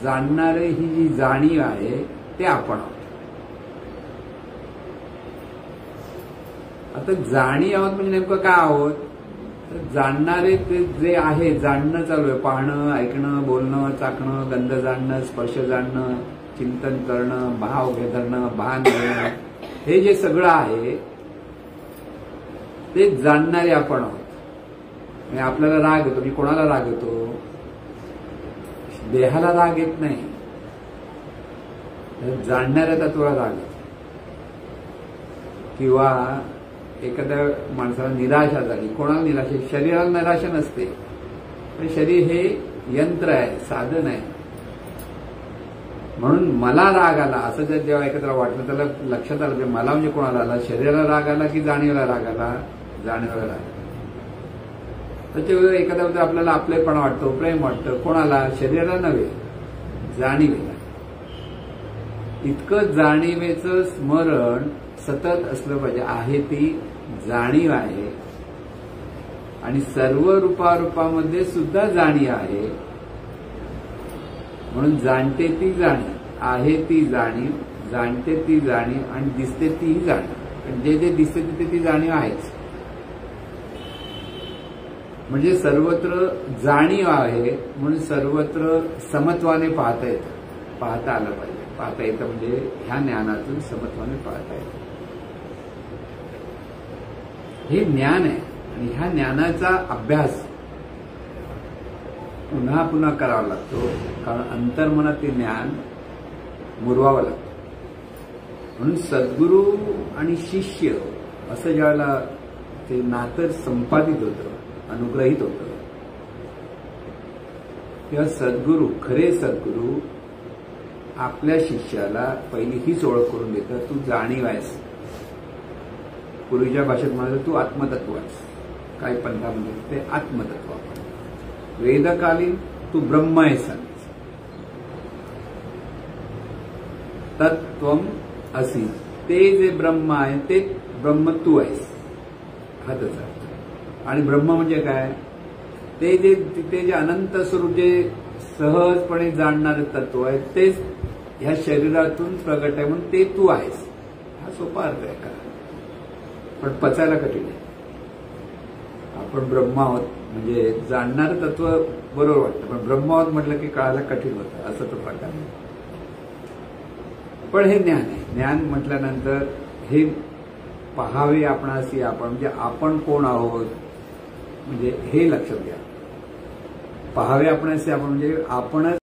जाणणारे ही जी जाणीव आहे ते आपण आहोत. आता जाणीव आहोत म्हणजे नेमकं काय आहोत? तर जाणणारे ते जे आहे, जाणणं चालू आहे, पाहणं, ऐकणं, बोलणं, चाकणं, गंध जाणणं, स्पर्श जाणणं, चिंतन करणं, भाव धरणं, भान घेणं, हे जे सगळं आहे ते जाणणारे आपण आहोत. म्हणजे आपल्याला राग येतो, मी कोणाला राग येतो? देहाला राग येत नाही, जाणणाऱ्या तत्वाला राग येतो. किंवा एखाद्या माणसाला निराशा झाली, कोणाला निराशा? शरीराला निराशा नसते, पण शरीर हे यंत्र आहे, साधन आहे. म्हणून मला राग आला असं जर जेव्हा एखाद्याला वाटलं, त्याला लक्षात आलं की मला म्हणजे कोणाला आला? शरीराला राग आला की जाणीवेला राग आला? जाणीवेला राग आला. त्याच्यावेळेला एखाद्याबद्दल आपल्याला आपलेपणा वाटतो, प्रेम वाटतं, कोणाला? शरीराला नव्हे, जाणीवेला. इतकं जाणीवेचं स्मरण सतत असलं पाहिजे. आहे ती जाणीव आहे आणि सर्व रूपारूपामध्ये सुद्धा जाणीव आहे. म्हणून जाणते ती जाणीव, आहे ती जाणीव, जाणते ती जाणीव आणि दिसते ती जाणीव. जे जे दिसते तिथे ती जाणीव आहेच. म्हणजे सर्वत्र जाणीव आहे, म्हणून सर्वत्र समत्वाने पाहता येतं, पाहता आलं पाहिजे. पाहता येतं म्हणजे ह्या ज्ञानातून समत्वाने पाहता येतं. हे ज्ञान आहे आणि ह्या ज्ञानाचा अभ्यास पुन्हा पुन्हा करावा लागतो, कारण अंतर्मनात ते ज्ञान मुरवावं लागतं. म्हणून सद्गुरू आणि शिष्य असं ज्यावेळेला ते नातं संपादित होतं, अनुग्रहित होतं, तेव्हा सद्गुरू, खरे सद्गुरू आपल्या शिष्याला पहिली हीच ओळख करून देतात, तू जाणीव आहेस. पूर्वीच्या भाषेत म्हणाल तू आत्मतत्व आहेस. काही पंथामध्ये ते आत्मतत्व. आपण वेदकालीन तू ब्रह्म आहेस. तत्त्वम असी, ते जे ब्रह्म आहे ते ब्रह्म तू आहेस, हा त्याचा अर्थ. आणि ब्रह्म म्हणजे काय? ते जे तिथे जे अनंत स्वरूप, जे सहजपणे जाणणारे तत्व आहे, तेच ह्या शरीरातून प्रगट आहे, म्हणून ते तू आहेस. हा सोपा अर्थ आहे का? पण पचायला कठीण आहे. आपण ब्रह्म आहोत म्हणजे जाणणारं तत्व बरोबर वाटतं, पण ब्रह्म आहोत म्हटलं की कळायला कठीण होतं, असं तो प्रकार आहे. पण हे ज्ञान आहे. ज्ञान म्हटल्यानंतर हे पहावे आपणासी आपण, म्हणजे आपण कोण आहोत म्हणजे हे लक्षात घ्या. पहावे आपणासी आपण म्हणजे आपणच